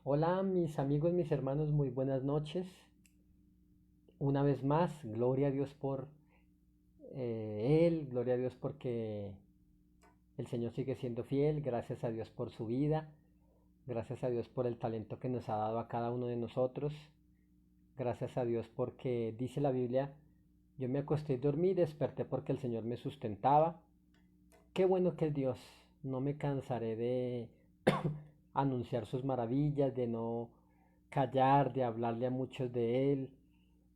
Hola mis amigos, mis hermanos, muy buenas noches. Una vez más, gloria a Dios por Él, gloria a Dios porque el Señor sigue siendo fiel, gracias a Dios por su vida, gracias a Dios por el talento que nos ha dado a cada uno de nosotros, gracias a Dios porque dice la Biblia, yo me acosté y dormí, desperté porque el Señor me sustentaba. Qué bueno que es Dios, no me cansaré de anunciar sus maravillas, de no callar, de hablarle a muchos de Él,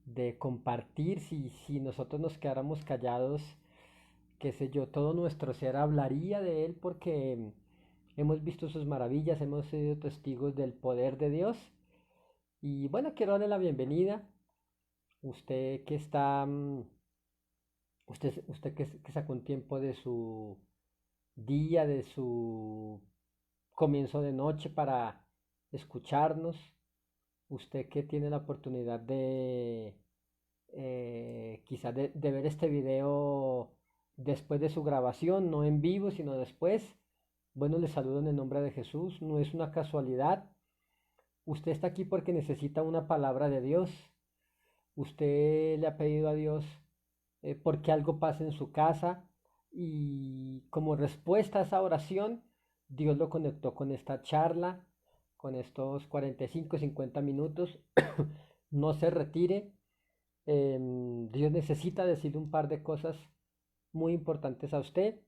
de compartir. Si nosotros nos quedáramos callados, qué sé yo, todo nuestro ser hablaría de Él porque hemos visto sus maravillas, hemos sido testigos del poder de Dios. Y bueno, quiero darle la bienvenida. Usted que está, usted que sacó un tiempo de su día, de su comienzo de noche para escucharnos. Usted que tiene la oportunidad de quizás de ver este video después de su grabación, no en vivo, sino después. Bueno, le saludo en el nombre de Jesús. No es una casualidad. Usted está aquí porque necesita una palabra de Dios. Usted le ha pedido a Dios porque algo pase en su casa y como respuesta a esa oración, Dios lo conectó con esta charla, con estos 45, 50 minutos. No se retire. Dios necesita decirle un par de cosas muy importantes a usted.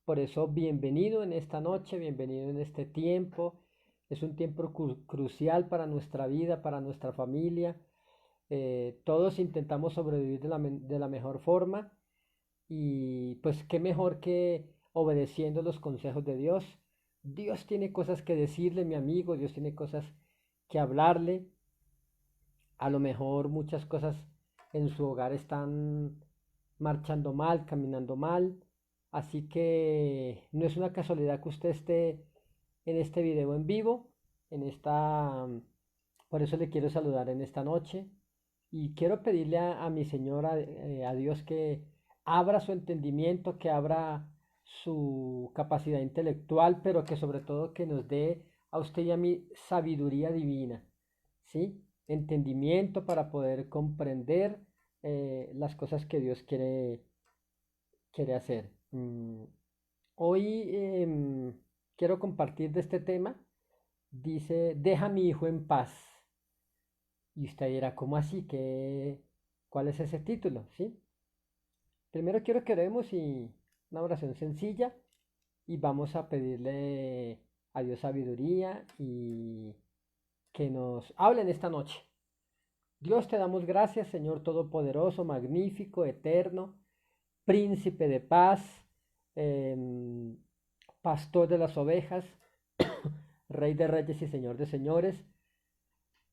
Por eso, bienvenido en esta noche, bienvenido en este tiempo. Es un tiempo crucial para nuestra vida, para nuestra familia. Todos intentamos sobrevivir de la mejor forma y pues qué mejor que obedeciendo los consejos de Dios. Dios tiene cosas que decirle, mi amigo, Dios tiene cosas que hablarle. A lo mejor muchas cosas en su hogar están marchando mal, caminando mal. Así que no es una casualidad que usted esté en este video en vivo, en esta, por eso le quiero saludar en esta noche y quiero pedirle a mi Señor, a Dios que abra su entendimiento, que abra su capacidad intelectual, pero que sobre todo que nos dé a usted y a mí sabiduría divina, ¿sí? Entendimiento para poder comprender las cosas que Dios quiere hacer. Hoy quiero compartir de este tema. Dice, deja a mi hijo en paz. Y usted dirá, ¿cómo así? ¿Cuál es ese título? ¿Sí? Primero quiero que oremos y una oración sencilla y vamos a pedirle a Dios sabiduría y que nos hable en esta noche. Dios, te damos gracias, Señor Todopoderoso, magnífico, eterno, príncipe de paz, em, pastor de las ovejas, rey de reyes y señor de señores.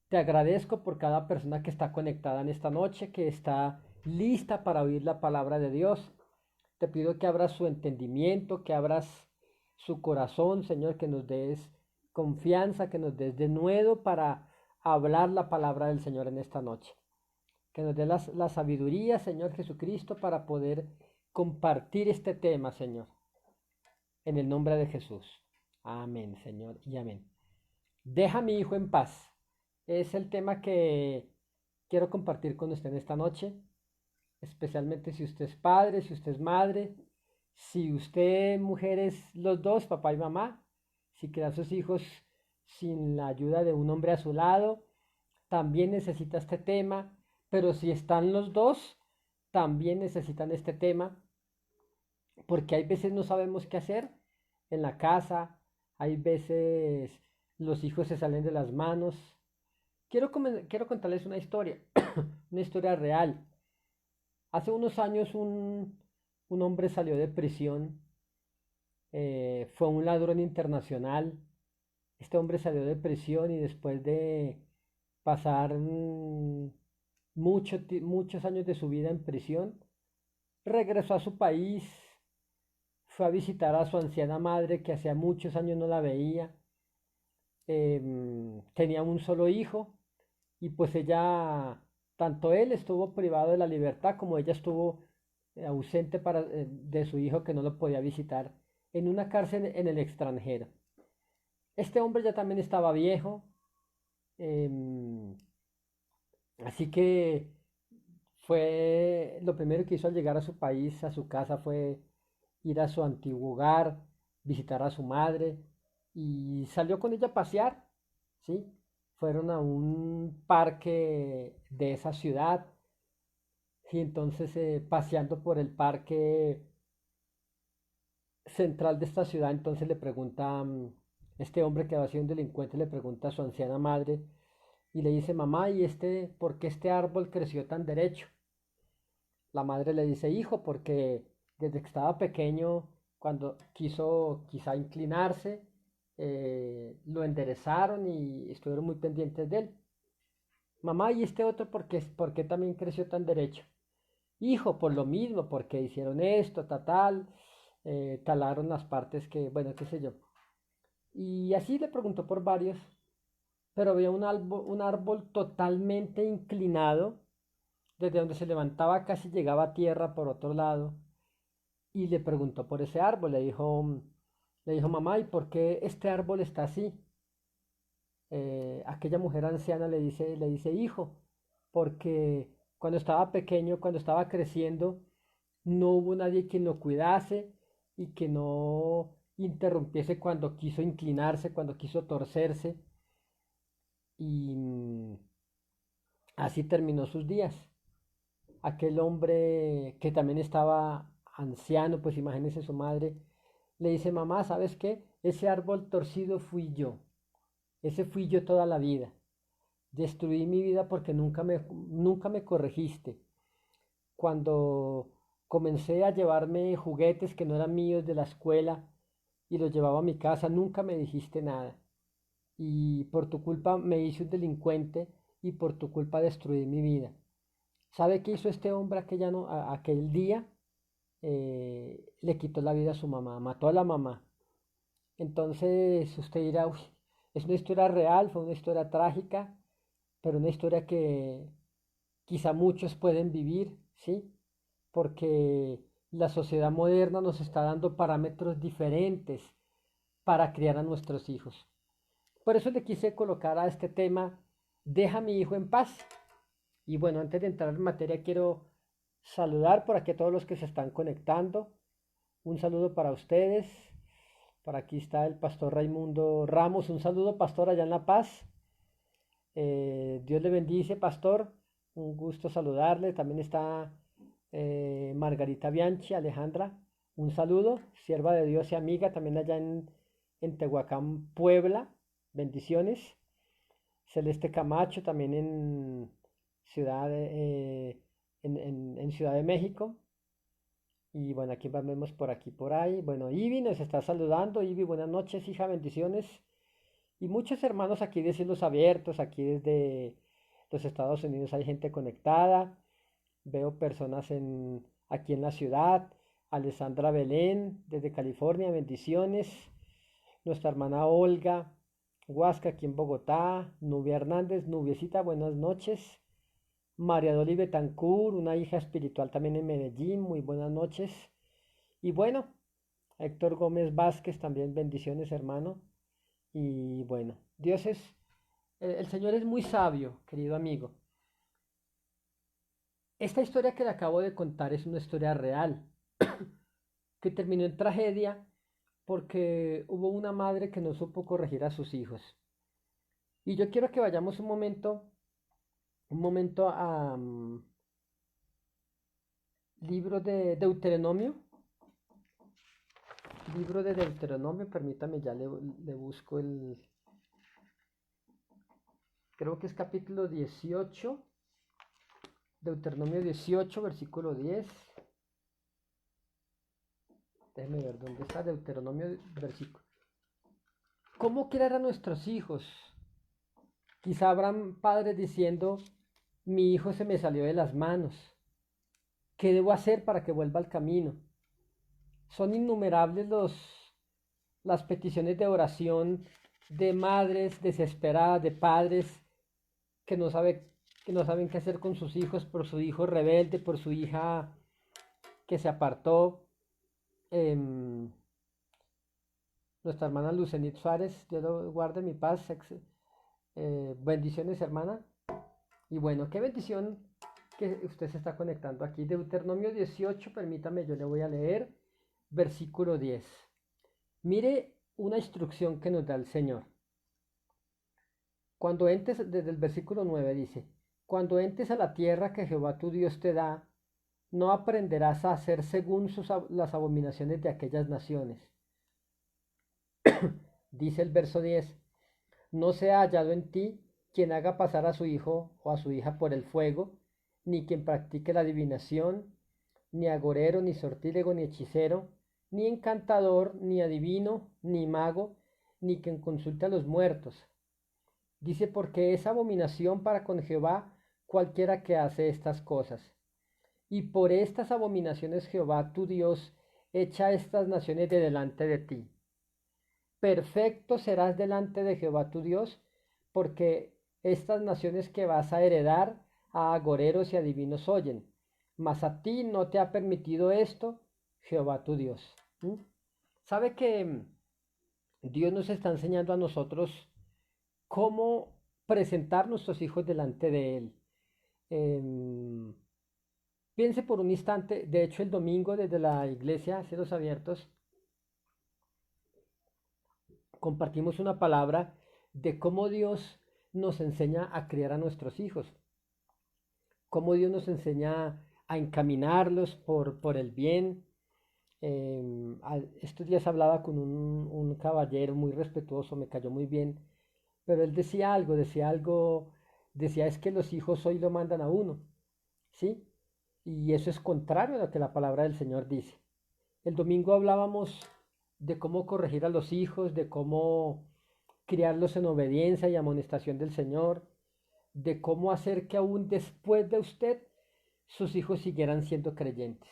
Te agradezco por cada persona que está conectada en esta noche, que está lista para oír la palabra de Dios. Te pido que abras su entendimiento, que abras su corazón, Señor, que nos des confianza, que nos des denuedo para hablar la palabra del Señor en esta noche. Que nos dé la sabiduría, Señor Jesucristo, para poder compartir este tema, Señor. En el nombre de Jesús. Amén, Señor, y amén. Deja a mi hijo en paz. Es el tema que quiero compartir con usted en esta noche, especialmente si usted es padre, si usted es madre, si usted, mujeres, los dos, papá y mamá, si crea a sus hijos sin la ayuda de un hombre a su lado, también necesita este tema, pero si están los dos, también necesitan este tema, porque hay veces no sabemos qué hacer en la casa, hay veces los hijos se salen de las manos. Quiero contarles una historia, una historia real. Hace unos años un hombre salió de prisión, fue un ladrón internacional. Este hombre salió de prisión y después de pasar muchos años de su vida en prisión, regresó a su país, fue a visitar a su anciana madre que hacía muchos años no la veía. Tenía un solo hijo y pues ella, tanto él estuvo privado de la libertad como ella estuvo ausente de su hijo que no lo podía visitar en una cárcel en el extranjero. Este hombre ya también estaba viejo, Em, Así que fue lo primero que hizo al llegar a su país, a su casa, fue ir a su antiguo hogar, visitar a su madre y salió con ella a pasear, ¿sí? Fueron a un parque de esa ciudad y entonces paseando por el parque central de esta ciudad, entonces le pregunta, este hombre que va a ser un delincuente le pregunta a su anciana madre y le dice, mamá, ¿por qué este árbol creció tan derecho? La madre le dice, hijo, porque desde que estaba pequeño, cuando quiso quizá inclinarse, lo enderezaron y estuvieron muy pendientes de él. Mamá, ¿y este otro por qué también creció tan derecho? Hijo, por lo mismo, porque hicieron esto, talaron las partes que, bueno, qué sé yo. Y así le preguntó por varios, pero había un árbol totalmente inclinado, desde donde se levantaba casi llegaba a tierra por otro lado, y le preguntó por ese árbol, le dijo, mamá, ¿y por qué este árbol está así? Aquella mujer anciana le dice, hijo, porque cuando estaba pequeño, cuando estaba creciendo, no hubo nadie quien lo cuidase y que no interrumpiese cuando quiso inclinarse, cuando quiso torcerse, y así terminó sus días. Aquel hombre que también estaba anciano, pues imagínese su madre, le dice, mamá, ¿sabes qué? Ese árbol torcido fui yo, ese fui yo toda la vida. Destruí mi vida porque nunca me corregiste. Cuando comencé a llevarme juguetes que no eran míos de la escuela y los llevaba a mi casa, nunca me dijiste nada. Y por tu culpa me hice un delincuente y por tu culpa destruí mi vida. ¿Sabe qué hizo este hombre aquel día? Le quitó la vida a su mamá, mató a la mamá. Entonces usted dirá, uy, es una historia real, fue una historia trágica, pero una historia que quizá muchos pueden vivir, ¿sí? Porque la sociedad moderna nos está dando parámetros diferentes para criar a nuestros hijos. Por eso le quise colocar a este tema, deja a mi hijo en paz. Y bueno, antes de entrar en materia, quiero saludar por aquí a todos los que se están conectando. Un saludo para ustedes. Por aquí está el pastor Raimundo Ramos. Un saludo, pastor, allá en La Paz. Dios le bendice, pastor. Un gusto saludarle. También está Margarita Bianchi, Alejandra. Un saludo, sierva de Dios y amiga, también allá en Tehuacán, Puebla. Bendiciones. Celeste Camacho, también en Ciudad de México. Y bueno, aquí vemos por aquí, por ahí. Bueno, Ivy nos está saludando. Ivy, buenas noches, hija, bendiciones. Y muchos hermanos aquí de Cielos Abiertos, aquí desde los Estados Unidos hay gente conectada. Veo personas aquí en la ciudad. Alessandra Belén, desde California, bendiciones. Nuestra hermana Olga Huasca, aquí en Bogotá. Nubia Hernández, Nubiecita, buenas noches. María Dolly Betancourt, una hija espiritual también en Medellín, muy buenas noches. Y bueno, Héctor Gómez Vázquez, también bendiciones, hermano. Y bueno, el Señor es muy sabio, querido amigo. Esta historia que le acabo de contar es una historia real, que terminó en tragedia porque hubo una madre que no supo corregir a sus hijos. Y yo quiero que vayamos un momento a libro de Deuteronomio. Libro de Deuteronomio, permítame, ya le busco creo que es capítulo 18, Deuteronomio 18, versículo 10. Déjeme ver dónde está Deuteronomio, versículo. ¿Cómo criar a nuestros hijos? Quizá habrán padres diciendo, mi hijo se me salió de las manos. ¿Qué debo hacer para que vuelva al camino? Son innumerables las peticiones de oración de madres desesperadas, de padres que no, que no saben qué hacer con sus hijos, por su hijo rebelde, por su hija que se apartó. Nuestra hermana Lucenit Suárez, Dios lo guarde en mi paz, Bendiciones, hermana. Y bueno, qué bendición que usted se está conectando aquí. Deuteronomio 18, permítame, yo le voy a leer versículo 10. Mire una instrucción que nos da el Señor. Cuando entres, desde el versículo 9 dice, cuando entres a la tierra que Jehová tu Dios te da, no aprenderás a hacer según las abominaciones de aquellas naciones. Dice el verso 10, no sea hallado en ti quien haga pasar a su hijo o a su hija por el fuego, ni quien practique la adivinación, ni agorero, ni sortílego, ni hechicero, ni encantador, ni adivino, ni mago, ni quien consulte a los muertos. Dice, porque es abominación para con Jehová cualquiera que hace estas cosas. Y por estas abominaciones Jehová tu Dios echa estas naciones de delante de ti. Perfecto serás delante de Jehová tu Dios, porque estas naciones que vas a heredar a agoreros y adivinos oyen, mas a ti no te ha permitido esto Jehová tu Dios. ¿Mm? ¿Sabe que Dios nos está enseñando a nosotros cómo presentar nuestros hijos delante de Él? Em, Piense por un instante, de hecho el domingo desde la iglesia, Cielos Abiertos, compartimos una palabra de cómo Dios nos enseña a criar a nuestros hijos, cómo Dios nos enseña a encaminarlos por el bien. Estos días hablaba con un caballero muy respetuoso, me cayó muy bien, pero él decía es que los hijos hoy lo mandan a uno, ¿sí? Y eso es contrario a lo que la palabra del Señor dice. El domingo hablábamos de cómo corregir a los hijos, de cómo criarlos en obediencia y amonestación del Señor, de cómo hacer que aún después de usted sus hijos siguieran siendo creyentes.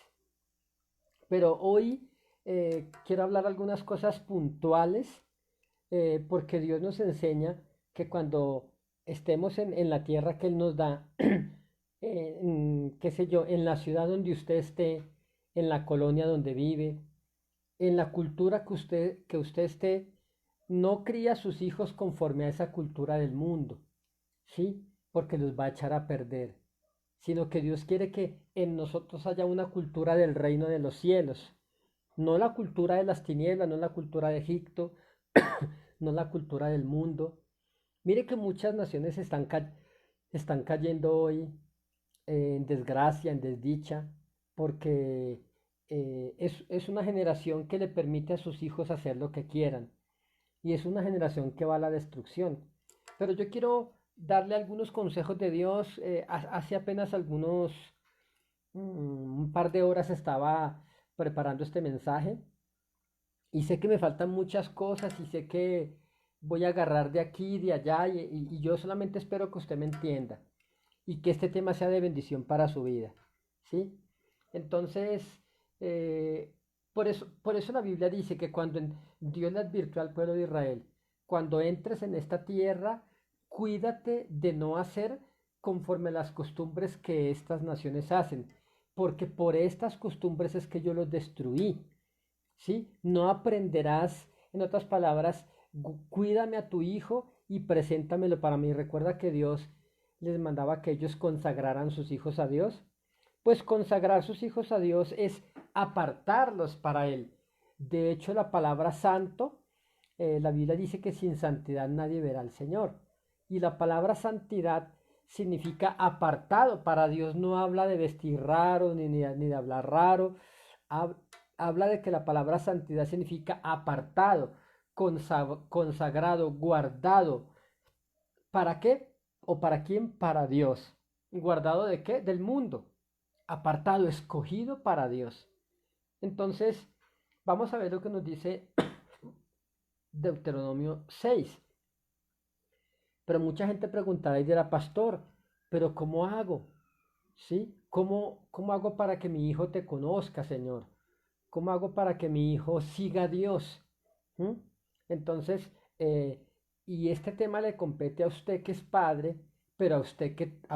Pero hoy quiero hablar algunas cosas puntuales porque Dios nos enseña que cuando estemos en la tierra que Él nos da, qué sé yo, en la ciudad donde usted esté, en la colonia donde vive, en la cultura que usted esté, no cría a sus hijos conforme a esa cultura del mundo, ¿sí? Porque los va a echar a perder, sino que Dios quiere que en nosotros haya una cultura del reino de los cielos, no la cultura de las tinieblas, no la cultura de Egipto, no la cultura del mundo. Mire que muchas naciones están cayendo hoy en desgracia, en desdicha, porque es una generación que le permite a sus hijos hacer lo que quieran y es una generación que va a la destrucción. Pero yo quiero darle algunos consejos de Dios. Hace apenas un par de horas estaba preparando este mensaje y sé que me faltan muchas cosas y sé que voy a agarrar de aquí y de allá y yo solamente espero que usted me entienda y que este tema sea de bendición para su vida, ¿sí? Entonces, eh, por eso la Biblia dice que Dios le advirtió al pueblo de Israel, cuando entres en esta tierra, cuídate de no hacer conforme a las costumbres que estas naciones hacen, porque por estas costumbres es que yo los destruí, ¿sí? No aprenderás, en otras palabras, cuídame a tu hijo y preséntamelo para mí. Recuerda que Dios les mandaba que ellos consagraran sus hijos a Dios. Pues consagrar sus hijos a Dios es apartarlos para Él. De hecho, la palabra santo, la Biblia dice que sin santidad nadie verá al Señor. Y la palabra santidad significa apartado. Para Dios no habla de vestir raro ni de hablar raro. Habla de que la palabra santidad significa apartado, consagrado, guardado. ¿Para qué? ¿O para quién? Para Dios. ¿Guardado de qué? Del mundo. Apartado, escogido para Dios. Entonces, vamos a ver lo que nos dice Deuteronomio 6. Pero mucha gente preguntará y dirá, pastor, ¿pero cómo hago? ¿Sí? ¿Cómo hago para que mi hijo te conozca, Señor? ¿Cómo hago para que mi hijo siga a Dios? ¿Mm? Entonces, y este tema le compete a usted que es padre, pero a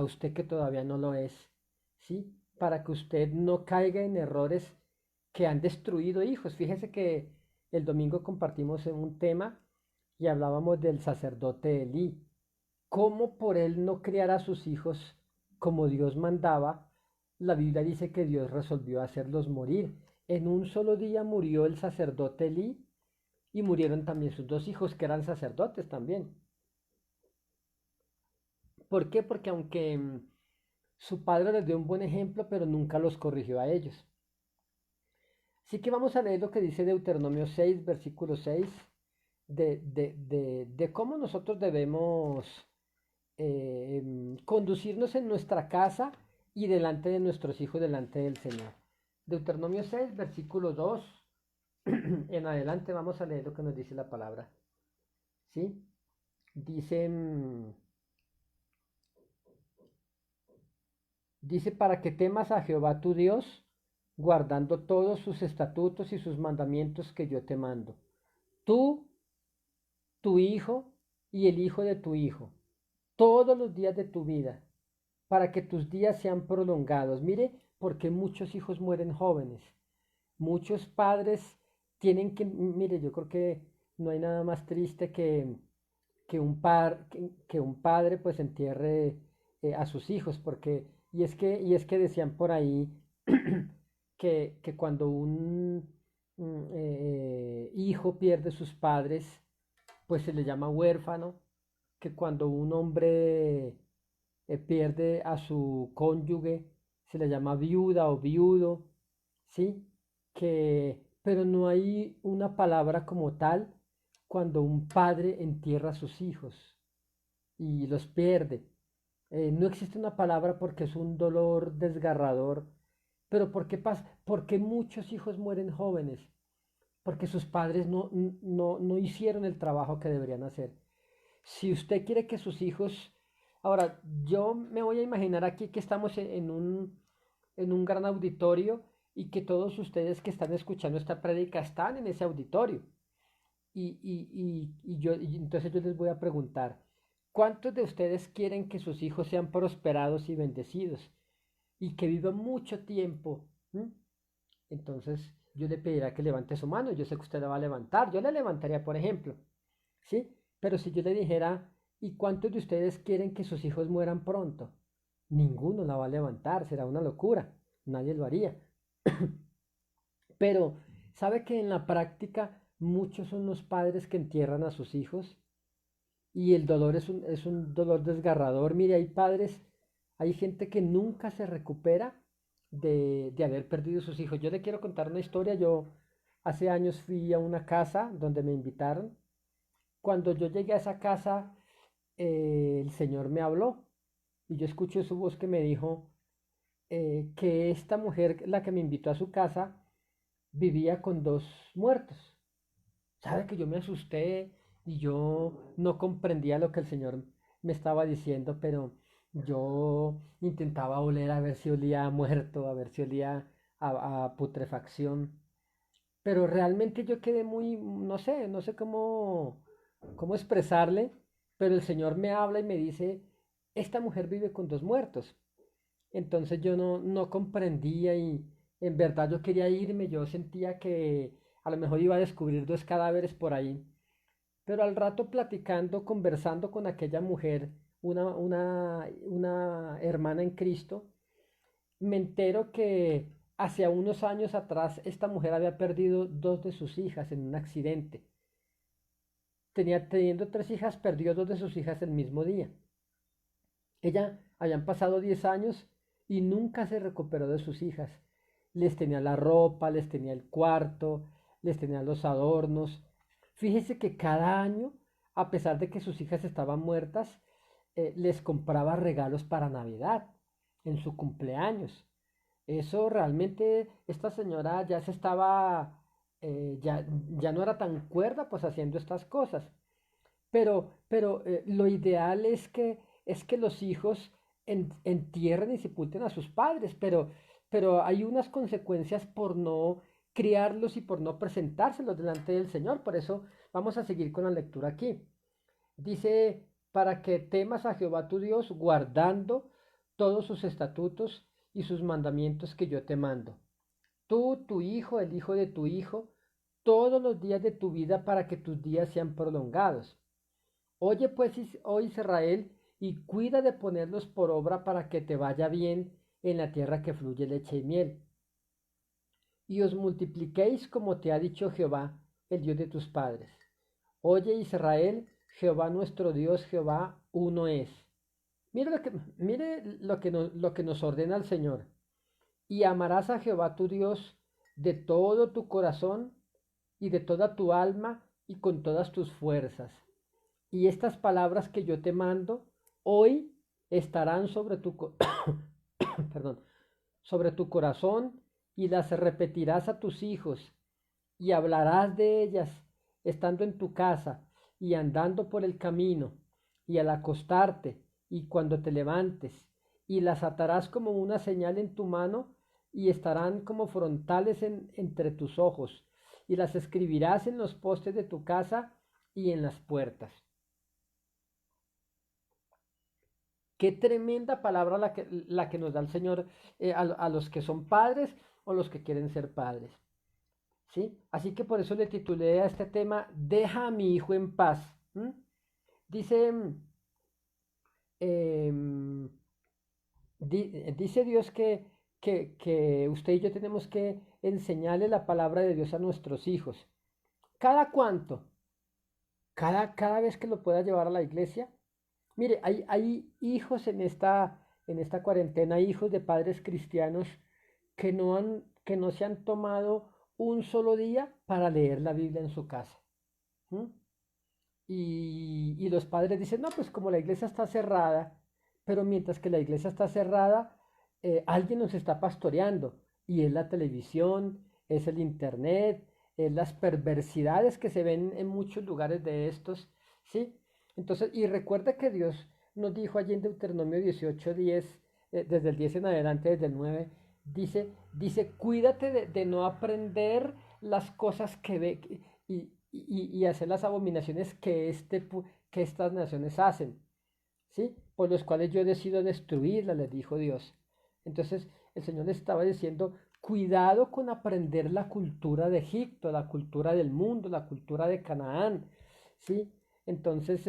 usted que todavía no lo es, ¿sí? Para que usted no caiga en errores que han destruido hijos. Fíjese que el domingo compartimos un tema y hablábamos del sacerdote Elí. cómo por él no criar a sus hijos como Dios mandaba, la Biblia dice que Dios resolvió hacerlos morir. En un solo día murió el sacerdote Elí y murieron también sus dos hijos que eran sacerdotes también. ¿Por qué? Porque aunque su padre les dio un buen ejemplo, pero nunca los corrigió a ellos. Así que vamos a leer lo que dice Deuteronomio 6, versículo 6, de cómo nosotros debemos conducirnos en nuestra casa y delante de nuestros hijos, delante del Señor. Deuteronomio 6, versículo 2, en adelante vamos a leer lo que nos dice la palabra. ¿Sí? Dice, dice, para que temas a Jehová tu Dios, guardando todos sus estatutos y sus mandamientos que yo te mando. Tú, tu hijo y el hijo de tu hijo, todos los días de tu vida, para que tus días sean prolongados. Mire, porque muchos hijos mueren jóvenes. Muchos padres tienen que, mire, yo creo que no hay nada más triste que un padre pues entierre a sus hijos, porque, y es que decían por ahí que cuando un hijo pierde sus padres, pues se le llama huérfano, que cuando un hombre pierde a su cónyuge, se le llama viuda o viudo, ¿sí? Pero no hay una palabra como tal cuando un padre entierra a sus hijos y los pierde. No existe una palabra porque es un dolor desgarrador, pero ¿por qué pasa? Porque muchos hijos mueren jóvenes, porque sus padres no hicieron el trabajo que deberían hacer. Si usted quiere que sus hijos... Ahora, yo me voy a imaginar aquí que estamos en un gran auditorio y que todos ustedes que están escuchando esta prédica están en ese auditorio. Y entonces yo les voy a preguntar, ¿cuántos de ustedes quieren que sus hijos sean prosperados y bendecidos y que vivan mucho tiempo? ¿Mm? Entonces yo le pediría que levante su mano. Yo sé que usted la va a levantar. Yo la levantaría, por ejemplo. ¿Sí? Pero si yo le dijera, ¿y cuántos de ustedes quieren que sus hijos mueran pronto? Ninguno la va a levantar, será una locura. Nadie lo haría. Pero, ¿sabe que en la práctica muchos son los padres que entierran a sus hijos? Y el dolor es un dolor desgarrador. Mire, hay padres, hay gente que nunca se recupera de haber perdido sus hijos. Yo le quiero contar una historia. Yo hace años fui a una casa donde me invitaron. Cuando yo llegué a esa casa, el Señor me habló y yo escuché su voz que me dijo que esta mujer, la que me invitó a su casa, vivía con dos muertos. ¿Sabe que yo me asusté y yo no comprendía lo que el Señor me estaba diciendo, pero yo intentaba oler a ver si olía a muerto, a ver si olía a putrefacción, pero realmente yo quedé muy, no sé cómo expresarle, pero el Señor me habla y me dice, esta mujer vive con dos muertos. Entonces yo no comprendía y en verdad yo quería irme, yo sentía que a lo mejor iba a descubrir dos cadáveres por ahí, pero al rato platicando, conversando con aquella mujer, una hermana en Cristo, me entero que hace unos años atrás esta mujer había perdido dos de sus hijas en un accidente. Teniendo tres hijas, perdió dos de sus hijas el mismo día. Ella habían pasado 10 años y nunca se recuperó de sus hijas. Les tenía la ropa, les tenía el cuarto, les tenía los adornos. Fíjese que cada año, a pesar de que sus hijas estaban muertas, les compraba regalos para Navidad, en su cumpleaños. Eso realmente, esta señora ya se estaba, ya no era tan cuerda pues haciendo estas cosas. Pero lo ideal es que los hijos entierren y sepulten a sus padres, pero hay unas consecuencias por no criarlos y por no presentárselos delante del Señor. Por eso vamos a seguir con la lectura aquí. Dice, para que temas a Jehová tu Dios, guardando todos sus estatutos y sus mandamientos que yo te mando. Tú, tu hijo, el hijo de tu hijo, todos los días de tu vida para que tus días sean prolongados. Oye pues, oh Israel, y cuida de ponerlos por obra para que te vaya bien en la tierra que fluye leche y miel. Y os multipliquéis como te ha dicho Jehová, el Dios de tus padres. Oye Israel, Jehová nuestro Dios, Jehová uno es. Mire lo que nos ordena el Señor. Y amarás a Jehová tu Dios de todo tu corazón y de toda tu alma y con todas tus fuerzas. Y estas palabras que yo te mando hoy estarán sobre perdón, sobre tu corazón y las repetirás a tus hijos y hablarás de ellas estando en tu casa y andando por el camino y al acostarte y cuando te levantes y las atarás como una señal en tu mano y estarán como frontales entre tus ojos y las escribirás en los postes de tu casa y en las puertas. Qué tremenda palabra la que nos da el Señor a los que son padres o los que quieren ser padres. ¿Sí? Así que por eso le titulé a este tema, Deja a mi hijo en paz. ¿Mm? Dice, em, dice Dios que usted y yo tenemos que enseñarle la palabra de Dios a nuestros hijos. ¿Cada cuánto? Cada vez que lo pueda llevar a la iglesia. Mire, hay hijos en esta cuarentena, hijos de padres cristianos que no se han tomado un solo día para leer la Biblia en su casa. ¿Mm? Y los padres dicen, no, pues como la iglesia está cerrada, pero mientras que la iglesia está cerrada, alguien nos está pastoreando. Y es la televisión, es el internet, es las perversidades que se ven en muchos lugares de estos, ¿sí? Entonces, y recuerda que Dios nos dijo allí en Deuteronomio 18:10, desde el 10 en adelante, desde el 9, dice, cuídate de no aprender las cosas que ve y hacer las abominaciones que estas naciones hacen, ¿sí? Por los cuales yo decido destruirlas, les dijo Dios. Entonces el Señor les estaba diciendo, cuidado con aprender la cultura de Egipto, la cultura del mundo, la cultura de Canaán, ¿sí? Entonces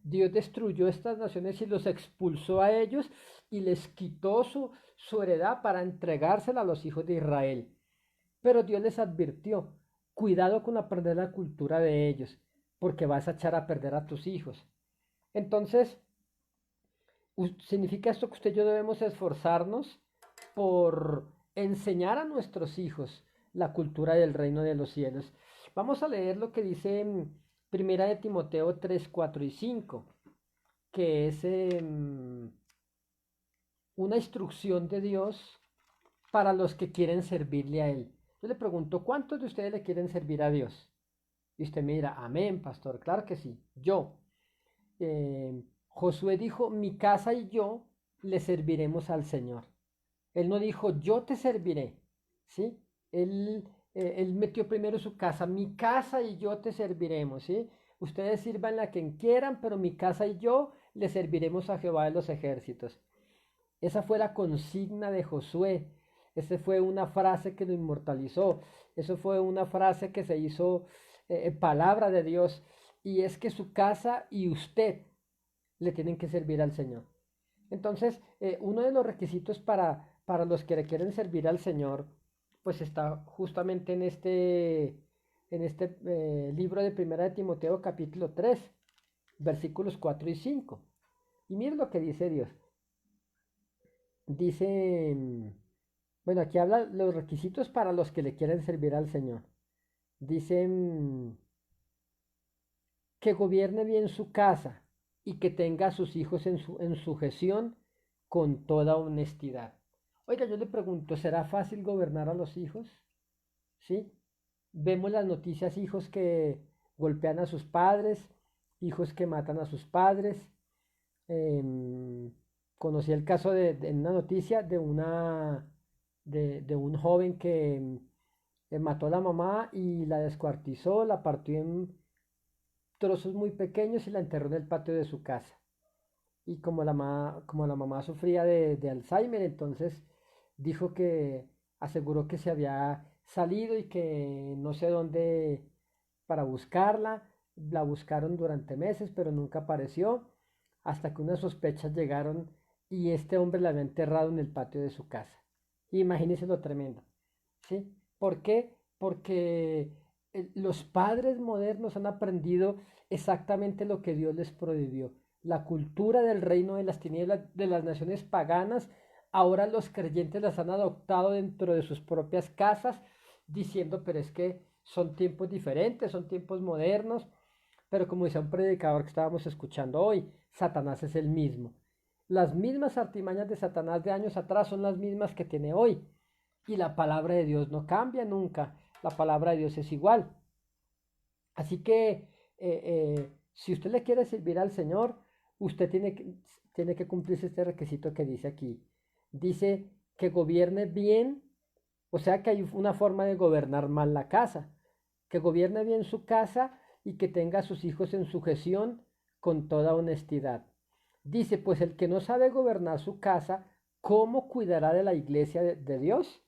Dios destruyó estas naciones y los expulsó a ellos y les quitó su heredad para entregársela a los hijos de Israel. Pero Dios les advirtió, cuidado con aprender la cultura de ellos, porque vas a echar a perder a tus hijos. Entonces, significa esto que usted y yo debemos esforzarnos por enseñar a nuestros hijos la cultura del reino de los cielos. Vamos a leer lo que dice en Primera de Timoteo 3, 4 y 5, que es una instrucción de Dios para los que quieren servirle a Él. Yo le pregunto, ¿cuántos de ustedes le quieren servir a Dios? Y usted me dirá, amén, pastor, claro que sí. Yo, Josué dijo, mi casa y yo le serviremos al Señor. Él no dijo, yo te serviré, ¿sí? Él metió primero su casa, mi casa y yo te serviremos, ¿sí? Ustedes sirvan la quien quieran, pero mi casa y yo le serviremos a Jehová de los ejércitos. Esa fue la consigna de Josué. Esa fue una frase que lo inmortalizó. Eso fue una frase que se hizo palabra de Dios. Y es que su casa y usted le tienen que servir al Señor. Entonces, uno de los requisitos para los que le quieren servir al Señor, pues está justamente en este libro de Primera de Timoteo capítulo 3, versículos 4 y 5. Y miren lo que dice Dios. Dice, bueno, aquí habla los requisitos para los que le quieren servir al Señor. Dice que gobierne bien su casa y que tenga a sus hijos en sujeción con toda honestidad. Oiga, yo le pregunto, ¿será fácil gobernar a los hijos? ¿Sí? Vemos las noticias, hijos que golpean a sus padres, hijos que matan a sus padres. Conocí el caso en una noticia de un joven que mató a la mamá y la descuartizó, la partió en trozos muy pequeños y la enterró en el patio de su casa. Y como la mamá sufría de Alzheimer, entonces dijo que aseguró que se había salido y que no sé dónde para buscarla. La buscaron durante meses, pero nunca apareció. hasta que unas sospechas llegaron y este hombre la había enterrado en el patio de su casa. Imagínense lo tremendo, ¿sí? ¿Por qué? Porque los padres modernos han aprendido exactamente lo que Dios les prohibió. La cultura del reino de las tinieblas de las naciones paganas, ahora los creyentes las han adoptado dentro de sus propias casas, diciendo, pero es que son tiempos diferentes, son tiempos modernos, pero como decía un predicador que estábamos escuchando hoy, Satanás es el mismo. Las mismas artimañas de Satanás de años atrás son las mismas que tiene hoy. Y la palabra de Dios no cambia nunca. La palabra de Dios es igual. Así que si usted le quiere servir al Señor, usted tiene que cumplirse este requisito que dice aquí. Dice que gobierne bien, o sea que hay una forma de gobernar mal la casa. Que gobierne bien su casa y que tenga a sus hijos en sujeción con toda honestidad. Dice, pues el que no sabe gobernar su casa, ¿cómo cuidará de la iglesia de Dios?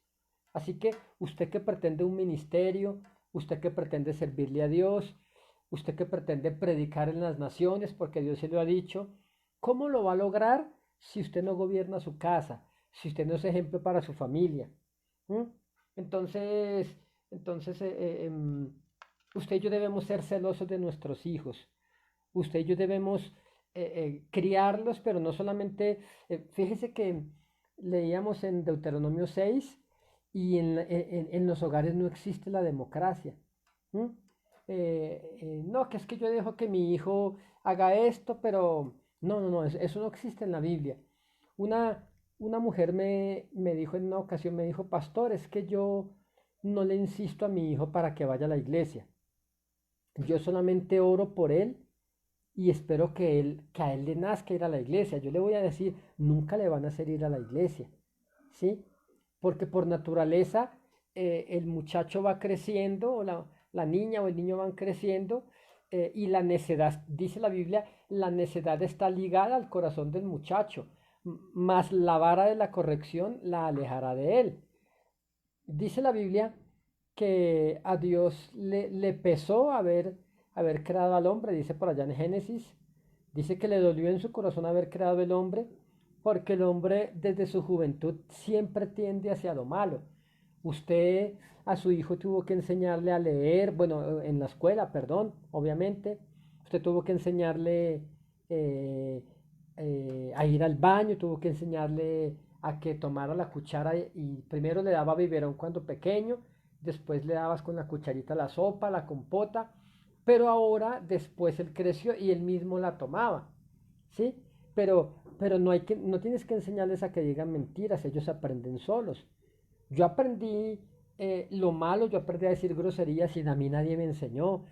Así que usted que pretende un ministerio, usted que pretende servirle a Dios, usted que pretende predicar en las naciones, porque Dios se lo ha dicho, ¿cómo lo va a lograr si usted no gobierna su casa, si usted no es ejemplo para su familia? ¿Mm? Entonces, entonces, usted y yo debemos ser celosos de nuestros hijos. Usted y yo debemos criarlos, pero no solamente, fíjese que leíamos en Deuteronomio 6 y en los hogares no existe la democracia. ¿Mm? No, que es que yo dejo que mi hijo haga esto, pero no, eso no existe en la Biblia. Una mujer me dijo en una ocasión, me dijo, pastor, es que yo no le insisto a mi hijo para que vaya a la iglesia. Yo solamente oro por él y espero que a él le nazca ir a la iglesia. Yo le voy a decir, nunca le van a hacer ir a la iglesia, ¿sí? Porque por naturaleza el muchacho va creciendo, o la niña o el niño van creciendo, y la necedad, dice la Biblia, la necedad está ligada al corazón del muchacho, mas la vara de la corrección la alejará de él. Dice la Biblia que a Dios le pesó haber creado al hombre, dice por allá en Génesis, dice que le dolió en su corazón haber creado el hombre, porque el hombre desde su juventud siempre tiende hacia lo malo. Usted a su hijo tuvo que enseñarle a leer, bueno, en la escuela, perdón, obviamente. Usted tuvo que enseñarle a ir al baño, tuvo que enseñarle a que tomara la cuchara y primero le daba biberón cuando pequeño, después le dabas con la cucharita la sopa, la compota, pero ahora después él creció y él mismo la tomaba, ¿sí? Pero no tienes que enseñarles a que digan mentiras, ellos aprenden solos. Yo aprendí lo malo, yo aprendí a decir groserías y a mí nadie me enseñó.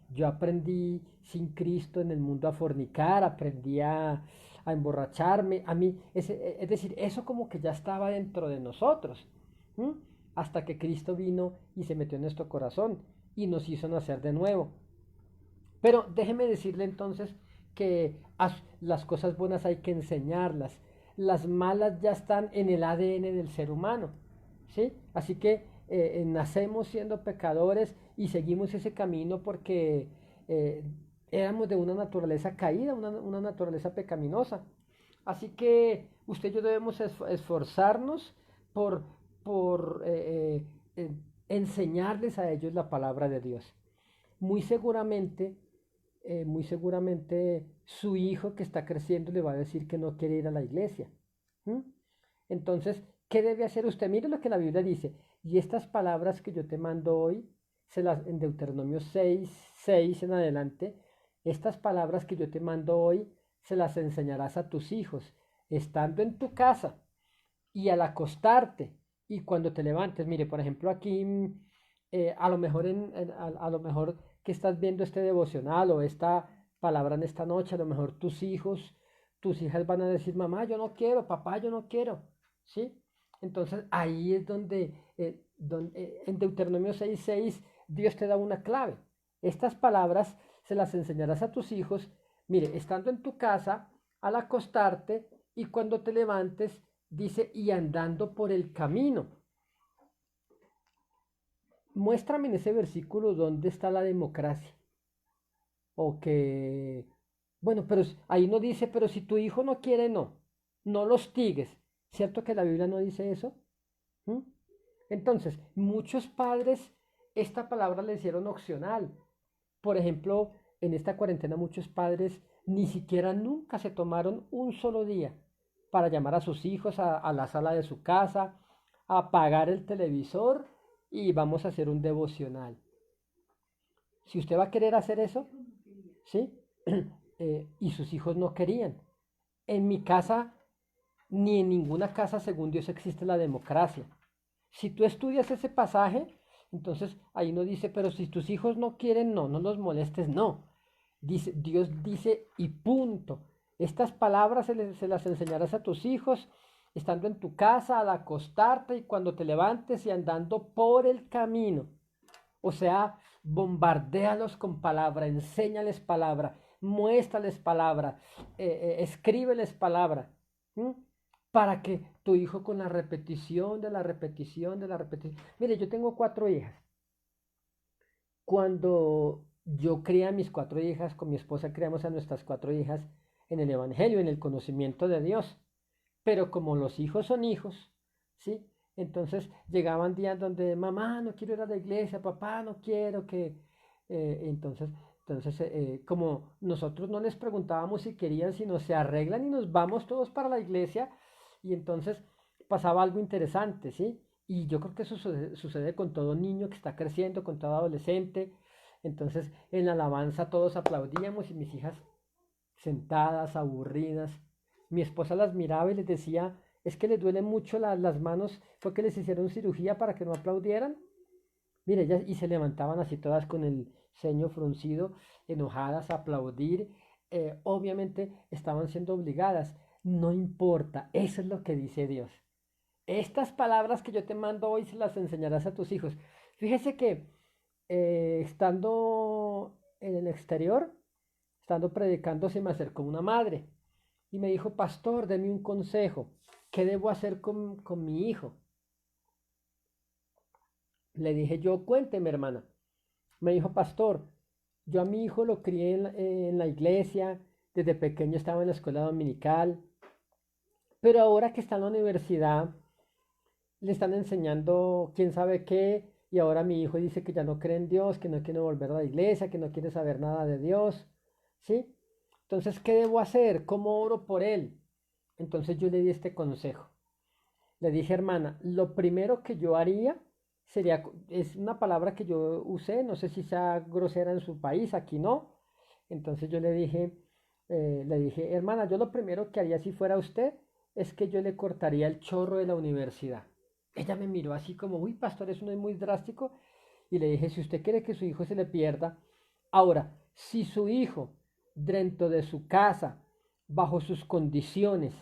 Yo aprendí sin Cristo en el mundo a fornicar, aprendí a emborracharme. A mí, es decir, eso como que ya estaba dentro de nosotros. ¿M? Hasta que Cristo vino y se metió en nuestro corazón y nos hizo nacer de nuevo. Pero déjeme decirle entonces que las cosas buenas hay que enseñarlas. Las malas ya están en el ADN del ser humano. ¿Sí? Así que nacemos siendo pecadores y seguimos ese camino porque eh, éramos de una naturaleza caída, una naturaleza pecaminosa. Así que usted y yo debemos esforzarnos por, por enseñarles a ellos la palabra de Dios. Muy seguramente, muy seguramente su hijo que está creciendo le va a decir que no quiere ir a la iglesia. ¿Mm? Entonces, ¿qué debe hacer usted? Mire lo que la Biblia dice. Y estas palabras que yo te mando hoy, en Deuteronomio 6 en adelante, estas palabras que yo te mando hoy, se las enseñarás a tus hijos, estando en tu casa y al acostarte y cuando te levantes. Mire, por ejemplo, aquí a lo mejor, a lo mejor que estás viendo este devocional o esta palabra en esta noche, a lo mejor tus hijos, tus hijas van a decir, mamá, yo no quiero, papá, yo no quiero, ¿sí? Entonces ahí es donde en Deuteronomio 6:6 Dios te da una clave. Estas palabras se las enseñarás a tus hijos, mire, estando en tu casa, al acostarte y cuando te levantes, dice, y andando por el camino. Muéstrame en ese versículo dónde está la democracia. O que, Bueno, pero ahí no dice, pero si tu hijo no quiere, no, no lo hostigues. ¿Cierto que la Biblia no dice eso? ¿Mm? Entonces, muchos padres esta palabra le hicieron opcional. Por ejemplo, en esta cuarentena muchos padres ni siquiera nunca se tomaron un solo día para llamar a sus hijos a la sala de su casa, a apagar el televisor y vamos a hacer un devocional. Si usted va a querer hacer eso, ¿sí? Y sus hijos no querían. En mi casa, ni en ninguna casa, según Dios, existe la democracia. Si tú estudias ese pasaje, entonces ahí no dice, pero si tus hijos no quieren, no, no los molestes, no. Dice, Dios dice y punto. Estas palabras se las enseñarás a tus hijos estando en tu casa, al acostarte y cuando te levantes y andando por el camino. O sea, bombardéalos con palabra, enséñales palabra, muéstrales palabra, escríbeles palabra. ¿M? Para que tu hijo con la repetición de la repetición de la repetición. Mire, yo tengo 4 hijas. Cuando yo crié a mis 4 hijas, con mi esposa criamos a nuestras 4 hijas en el Evangelio, en el conocimiento de Dios. Pero como los hijos son hijos, ¿sí? Entonces llegaban días donde, mamá, no quiero ir a la iglesia, papá, no quiero que... como nosotros no les preguntábamos si querían, sino se arreglan y nos vamos todos para la iglesia, y entonces pasaba algo interesante, ¿sí? Y yo creo que eso sucede con todo niño que está creciendo, con todo adolescente. Entonces en la alabanza todos aplaudíamos y mis hijas sentadas, aburridas. Mi esposa las miraba y les decía, es que les duelen mucho las manos, fue que les hicieron cirugía para que no aplaudieran. Mire, ellas y se levantaban así todas con el ceño fruncido, enojadas a aplaudir. Obviamente estaban siendo obligadas. No importa, eso es lo que dice Dios. Estas palabras que yo te mando hoy se las enseñarás a tus hijos. Fíjese que estando en el exterior, estando predicando, se me acercó una madre y me dijo, pastor, deme un consejo. ¿Qué debo hacer con mi hijo? Le dije yo, cuénteme, hermana. Me dijo, pastor, yo a mi hijo lo crié en la iglesia, desde pequeño estaba en la escuela dominical, pero ahora que está en la universidad, le están enseñando quién sabe qué, y ahora mi hijo dice que ya no cree en Dios, que no quiere volver a la iglesia, que no quiere saber nada de Dios, ¿sí? Entonces, ¿qué debo hacer? ¿Cómo oro por él? Entonces yo le di este consejo. Le dije, hermana, lo primero que yo haría sería, es una palabra que yo usé, no sé si sea grosera en su país, aquí no. Entonces yo le dije, hermana, yo lo primero que haría si fuera usted es que yo le cortaría el chorro de la universidad. Ella me miró así como, uy, pastor, eso no es muy drástico. Y le dije, si usted quiere que su hijo se le pierda, ahora, si su hijo, dentro de su casa, bajo sus condiciones,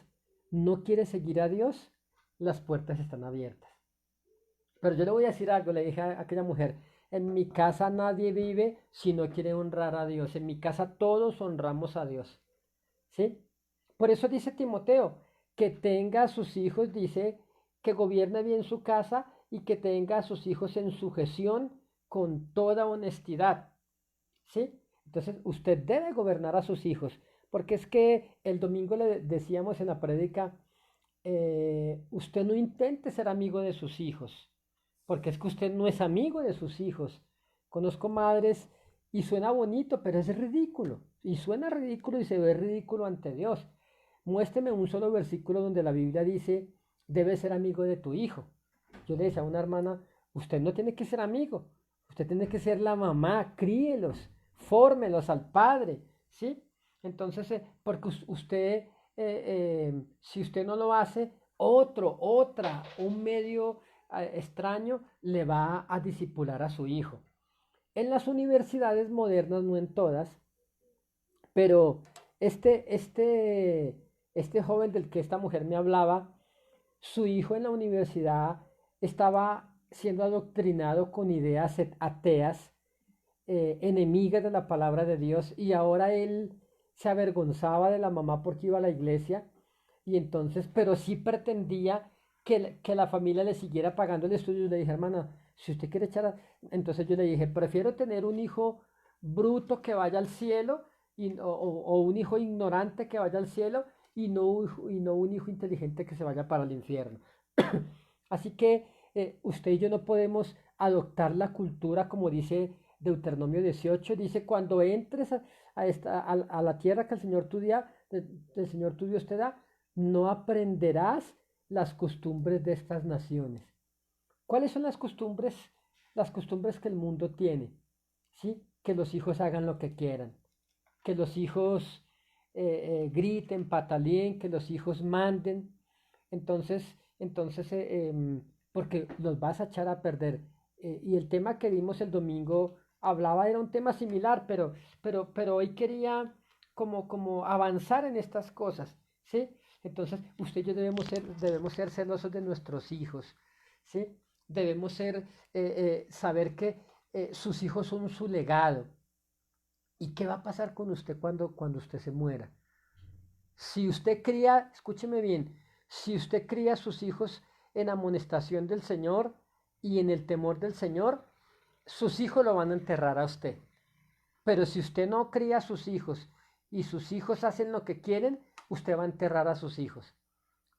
no quiere seguir a Dios, las puertas están abiertas. Pero yo le voy a decir algo, le dije a aquella mujer, en mi casa nadie vive si no quiere honrar a Dios, en mi casa todos honramos a Dios, ¿sí? Por eso dice Timoteo, que tenga a sus hijos, dice, que gobierne bien su casa y que tenga a sus hijos en sujeción con toda honestidad, ¿sí? Entonces usted debe gobernar a sus hijos, porque es que el domingo le decíamos en la prédica, usted no intente ser amigo de sus hijos, porque es que usted no es amigo de sus hijos. Conozco madres y suena bonito, pero es ridículo. Y suena ridículo y se ve ridículo ante Dios. Muéstreme un solo versículo donde la Biblia dice, debes ser amigo de tu hijo. Yo le decía a una hermana, usted no tiene que ser amigo, usted tiene que ser la mamá, críelos, fórmelos al padre, ¿sí? Entonces, porque usted, si usted no lo hace, un medio extraño le va a disipular a su hijo. En las universidades modernas, no en todas, pero este joven del que esta mujer me hablaba, su hijo en la universidad estaba siendo adoctrinado con ideas ateas, enemigas de la palabra de Dios, y ahora él se avergonzaba de la mamá porque iba a la iglesia, y entonces, pero sí pretendía que la familia le siguiera pagando el estudio. Y le dije, hermana, si usted quiere echar entonces yo le dije, prefiero tener un hijo bruto que vaya al cielo o un hijo ignorante que vaya al cielo y no un hijo inteligente que se vaya para el infierno. Así que usted y yo no podemos adoptar la cultura como dice Deuteronomio 18, dice, cuando entres a la tierra que el Señor tu Dios te da, no aprenderás las costumbres de estas naciones. ¿Cuáles son las costumbres? Las costumbres que el mundo tiene, ¿sí? Que los hijos hagan lo que quieran, que los hijos griten, pataleen, que los hijos manden. Entonces, porque los vas a echar a perder. Y el tema que vimos el domingo hablaba, era un tema similar, pero hoy quería como avanzar en estas cosas, ¿sí? Entonces, usted y yo debemos ser celosos de nuestros hijos, ¿sí? Debemos saber que sus hijos son su legado. ¿Y qué va a pasar con usted cuando usted se muera? Si usted cría, escúcheme bien, si usted cría a sus hijos en amonestación del Señor y en el temor del Señor, sus hijos lo van a enterrar a usted. Pero si usted no cría a sus hijos y sus hijos hacen lo que quieren, usted va a enterrar a sus hijos.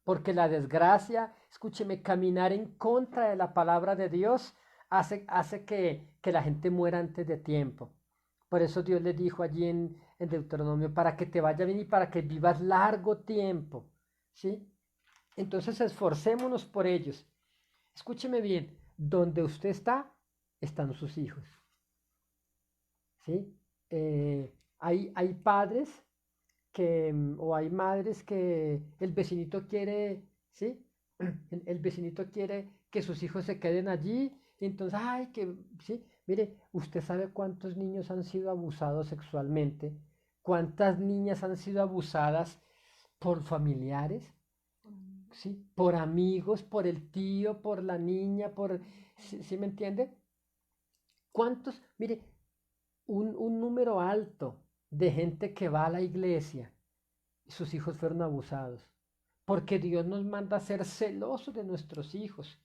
Porque la desgracia, escúcheme, caminar en contra de la palabra de Dios hace que la gente muera antes de tiempo. Por eso Dios le dijo allí en Deuteronomio, para que te vaya bien y para que vivas largo tiempo. ¿Sí? Entonces esforcémonos por ellos. Escúcheme bien, donde usted está, están sus hijos. ¿Sí? Hay padres o hay madres que el vecinito quiere, ¿sí? El vecinito quiere que sus hijos se queden allí, y entonces, ay, ¿sí? Mire, ¿usted sabe cuántos niños han sido abusados sexualmente? ¿Cuántas niñas han sido abusadas por familiares? ¿Sí? Por amigos, por el tío, por la niña, ¿sí me entiende? ¿Cuántos? Mire, un número alto de gente que va a la iglesia y sus hijos fueron abusados. Porque Dios nos manda a ser celosos de nuestros hijos,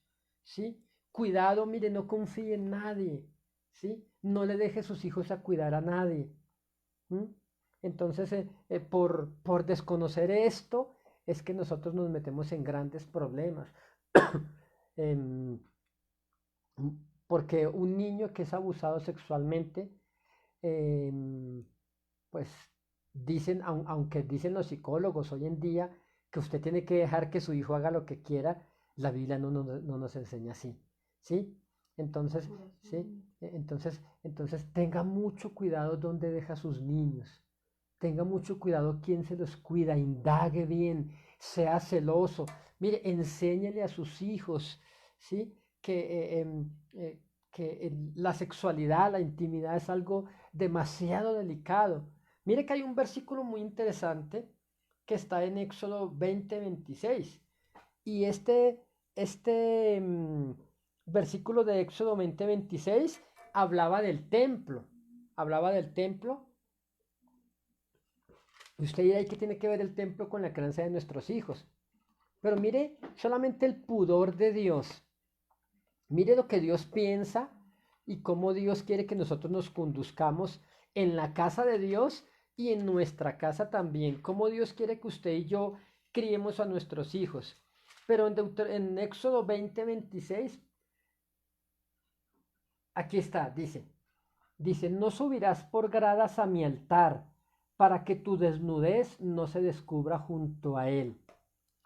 ¿sí? Cuidado, mire, no confíe en nadie, ¿sí? No le deje sus hijos a cuidar a nadie. ¿Mm? Entonces, por desconocer esto, es que nosotros nos metemos en grandes problemas. Em, Porque un niño que es abusado sexualmente, em, pues aunque dicen los psicólogos hoy en día que usted tiene que dejar que su hijo haga lo que quiera, la Biblia no nos enseña así, ¿sí? Entonces, ¿sí? Entonces tenga mucho cuidado donde deja a sus niños, tenga mucho cuidado quién se los cuida, indague bien, sea celoso, mire, enséñele a sus hijos, ¿sí? Que la sexualidad, la intimidad es algo demasiado delicado. Mire que hay un versículo muy interesante que está en Éxodo 20:26. Y este versículo de Éxodo 20:26 hablaba del templo. Hablaba del templo. Y usted dirá, ¿qué tiene que ver el templo con la crianza de nuestros hijos? Pero mire solamente el pudor de Dios. Mire lo que Dios piensa y cómo Dios quiere que nosotros nos conduzcamos en la casa de Dios y en nuestra casa también. Cómo Dios quiere que usted y yo criemos a nuestros hijos. Pero en Éxodo 20:26, aquí está, dice, no subirás por gradas a mi altar para que tu desnudez no se descubra junto a él.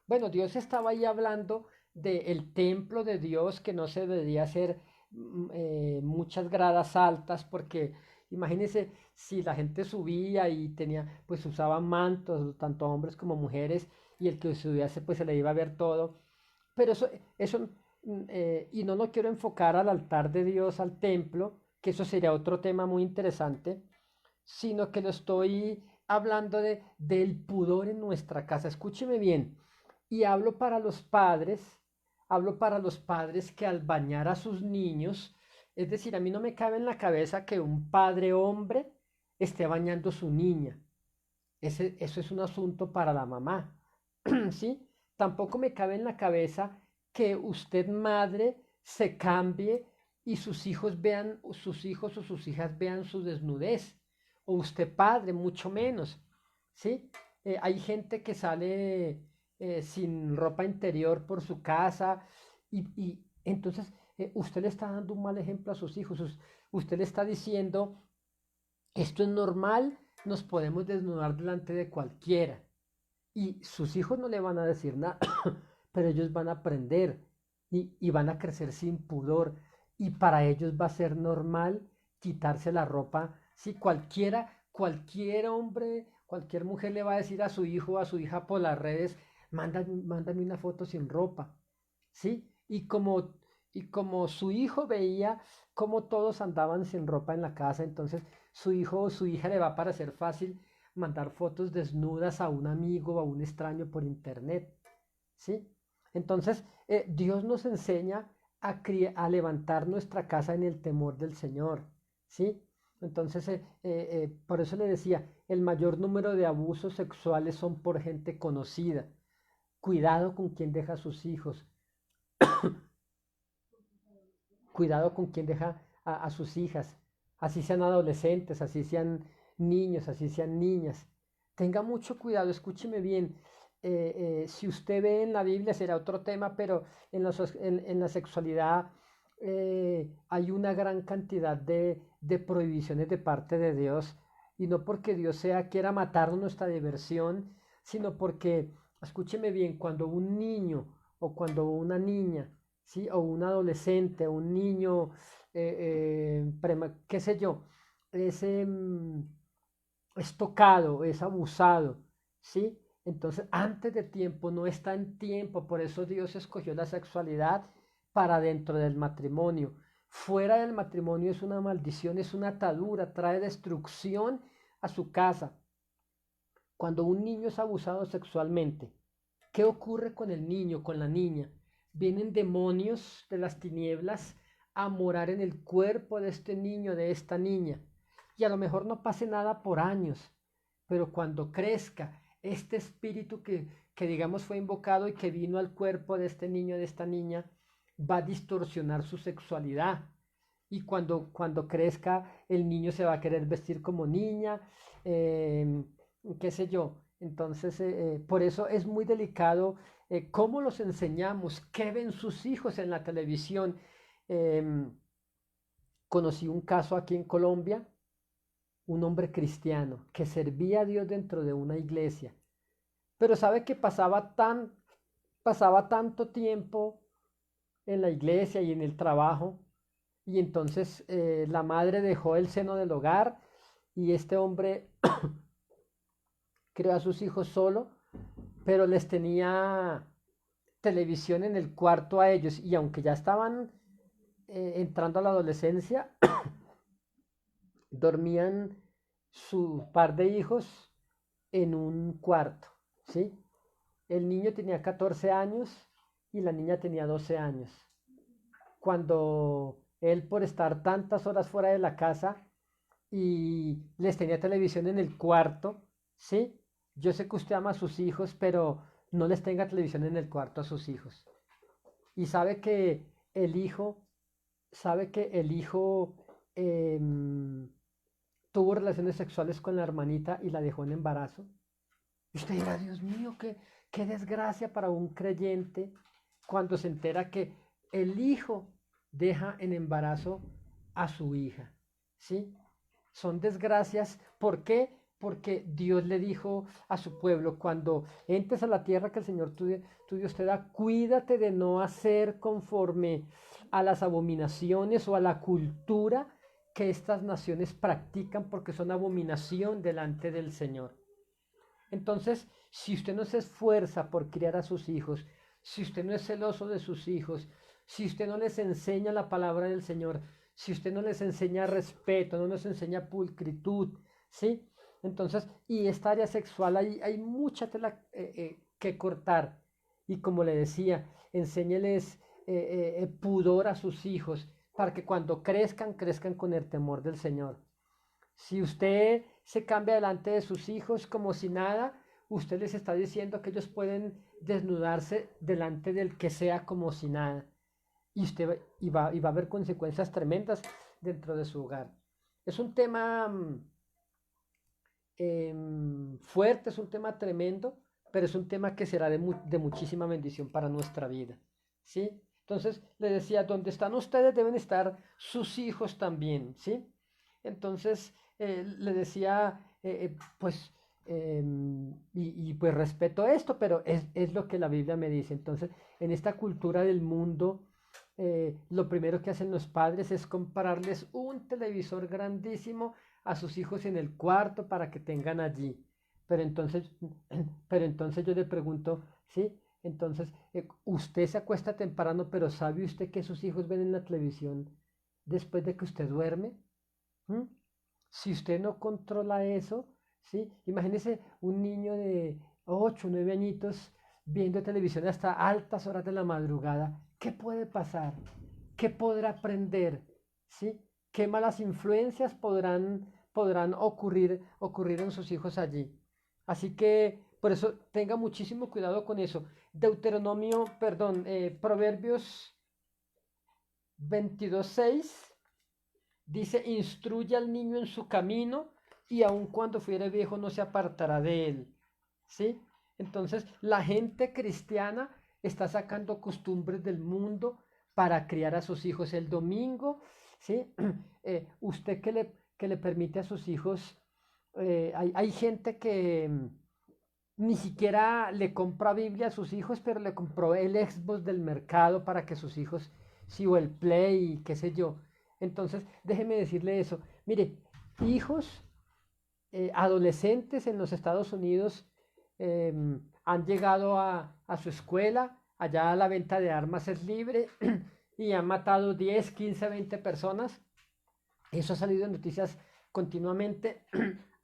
Bueno, Dios estaba ahí hablando del templo de Dios, que no se debería hacer muchas gradas altas, porque imagínense si la gente subía y pues usaban mantos, tanto hombres como mujeres, y el que subiese pues se le iba a ver todo. Pero y no lo quiero enfocar al altar de Dios, al templo, que eso sería otro tema muy interesante, sino que lo estoy hablando del pudor en nuestra casa. Escúcheme bien. Y hablo para los padres que al bañar a sus niños, es decir, a mí no me cabe en la cabeza que un padre hombre esté bañando a su niña. Eso es un asunto para la mamá, ¿sí? Tampoco me cabe en la cabeza que usted, madre, se cambie y sus hijos o sus hijas vean su desnudez. o usted padre, mucho menos, ¿sí? Hay gente que sale sin ropa interior por su casa y entonces usted le está dando un mal ejemplo a sus hijos. Usted le está diciendo, esto es normal, nos podemos desnudar delante de cualquiera. Y sus hijos no le van a decir nada, pero ellos van a aprender y van a crecer sin pudor. Y para ellos va a ser normal quitarse la ropa. Si cualquier hombre, cualquier mujer le va a decir a su hijo o a su hija por las redes, mándame una foto sin ropa. ¿Sí? Y como su hijo veía cómo todos andaban sin ropa en la casa, entonces su hijo o su hija le va a parecer fácil mandar fotos desnudas a un amigo o a un extraño por internet, ¿sí? Entonces, Dios nos enseña a levantar nuestra casa en el temor del Señor, ¿sí? Entonces, por eso le decía, el mayor número de abusos sexuales son por gente conocida. Cuidado con quien deja a sus hijos, cuidado con quien deja a sus hijas, así sean adolescentes, así sean niños, así sean niñas. Tenga mucho cuidado, escúcheme bien. Si usted ve en la Biblia, será otro tema, pero en la sexualidad hay una gran cantidad de prohibiciones de parte de Dios, y no porque Dios quiera matar nuestra diversión, sino porque, escúcheme bien, cuando un niño o cuando una niña, ¿sí? O un adolescente, o un niño, qué sé yo, es, es tocado, es abusado, ¿sí? Entonces, antes de tiempo, no está en tiempo, por eso Dios escogió la sexualidad para dentro del matrimonio. Fuera del matrimonio es una maldición, es una atadura, trae destrucción a su casa. Cuando un niño es abusado sexualmente, ¿qué ocurre con el niño, con la niña? Vienen demonios de las tinieblas a morar en el cuerpo de este niño, de esta niña. Y a lo mejor no pase nada por años, pero cuando crezca este espíritu que digamos fue invocado y que vino al cuerpo de este niño, de esta niña, va a distorsionar su sexualidad. Y cuando crezca, el niño se va a querer vestir como niña, eh, qué sé yo. Entonces, por eso es muy delicado cómo los enseñamos, qué ven sus hijos en la televisión. Em, Conocí un caso aquí en Colombia, un hombre cristiano que servía a Dios dentro de una iglesia, pero sabe que pasaba tanto tiempo en la iglesia y en el trabajo, y entonces la madre dejó el seno del hogar y este hombre crió a sus hijos solo, pero les tenía televisión en el cuarto a ellos, y aunque ya estaban entrando a la adolescencia, dormían su par de hijos en un cuarto, ¿sí? El niño tenía 14 años y la niña tenía 12 años. Cuando él, por estar tantas horas fuera de la casa y les tenía televisión en el cuarto, ¿sí? Yo sé que usted ama a sus hijos, pero no les tenga televisión en el cuarto a sus hijos. Y el hijo, sabe que el hijo em, tuvo relaciones sexuales con la hermanita y la dejó en embarazo. Y usted dirá, Dios mío, qué desgracia para un creyente cuando se entera que el hijo deja en embarazo a su hija. ¿Sí? Son desgracias. ¿Por qué? Porque Dios le dijo a su pueblo, cuando entres a la tierra que el Señor tu Dios te da, cuídate de no hacer conforme a las abominaciones o a la cultura que estas naciones practican, porque son abominación delante del Señor. Entonces, si usted no se esfuerza por criar a sus hijos, si usted no es celoso de sus hijos, si usted no les enseña la palabra del Señor, si usted no les enseña respeto, no les enseña pulcritud, ¿sí? Entonces, y esta área sexual hay mucha tela que cortar. Y como le decía, enséñeles pudor a sus hijos para que cuando crezcan, crezcan con el temor del Señor. Si usted se cambia delante de sus hijos como si nada, usted les está diciendo que ellos pueden desnudarse delante del que sea como si nada. Y va a haber consecuencias tremendas dentro de su hogar. Es un tema fuerte, es un tema tremendo, pero es un tema que será de muchísima bendición para nuestra vida, ¿sí? Entonces, le decía, donde están ustedes deben estar sus hijos también, ¿sí? Entonces, le decía, pues, pues respeto esto, pero es lo que la Biblia me dice. Entonces, en esta cultura del mundo, lo primero que hacen los padres es comprarles un televisor grandísimo a sus hijos en el cuarto para que tengan allí. Pero entonces, pero entonces yo le pregunto, ¿sí? Entonces, usted se acuesta temprano, pero ¿sabe usted que sus hijos ven en la televisión después de que usted duerme? ¿Mm? Si usted no controla eso, ¿sí? Imagínese un niño de 8 o 9 añitos viendo televisión hasta altas horas de la madrugada. ¿Qué puede pasar? ¿Qué podrá aprender? ¿Sí? ¿Qué malas influencias podrán ocurrir en sus hijos allí? Así que por eso tenga muchísimo cuidado con eso. Proverbios 22:6 dice, instruye al niño en su camino y aun cuando fuere viejo no se apartará de él. ¿Sí? Entonces, la gente cristiana está sacando costumbres del mundo para criar a sus hijos el domingo. ¿Sí? Usted que le permite a sus hijos, hay gente que ni siquiera le compra Biblia a sus hijos, pero le compró el Xbox del mercado para que sus hijos, sí, o el Play, qué sé yo. Entonces, déjeme decirle eso. Mire, hijos, adolescentes en los Estados Unidos han llegado a su escuela, allá la venta de armas es libre y han matado 10, 15, 20 personas. Eso ha salido en noticias continuamente.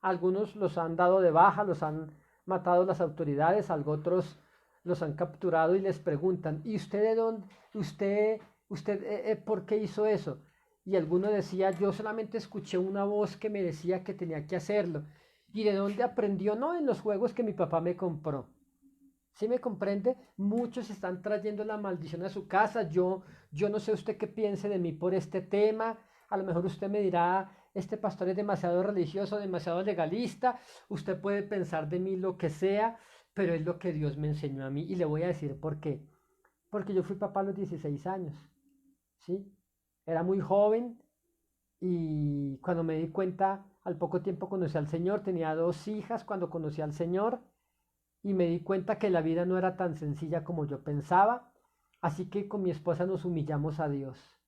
Algunos los han dado de baja, los han matado las autoridades, otros los han capturado y les preguntan, ¿y usted de dónde? ¿Usted por qué hizo eso? Y alguno decía, yo solamente escuché una voz que me decía que tenía que hacerlo. ¿Y de dónde aprendió? No, en los juegos que mi papá me compró. ¿Sí me comprende? Muchos están trayendo la maldición a su casa. Yo no sé usted qué piense de mí por este tema. A lo mejor usted me dirá, este pastor es demasiado religioso, demasiado legalista. Usted puede pensar de mí lo que sea, pero es lo que Dios me enseñó a mí. Y le voy a decir por qué. Porque yo fui papá a los 16 años. ¿Sí? Era muy joven y cuando me di cuenta, al poco tiempo conocí al Señor. Tenía 2 hijas cuando conocí al Señor y me di cuenta que la vida no era tan sencilla como yo pensaba, así que con mi esposa nos humillamos a Dios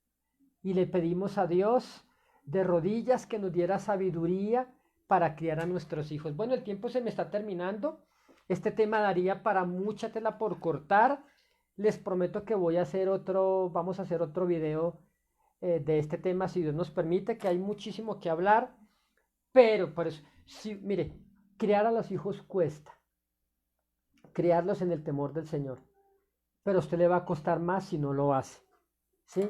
y le pedimos a Dios de rodillas que nos diera sabiduría para criar a nuestros hijos. Bueno, el tiempo se me está terminando, este tema daría para mucha tela por cortar, les prometo que vamos a hacer otro video de este tema si Dios nos permite, que hay muchísimo que hablar, pero por eso, sí, mire, criar a los hijos cuesta, criarlos en el temor del Señor. Pero a usted le va a costar más si no lo hace. ¿Sí?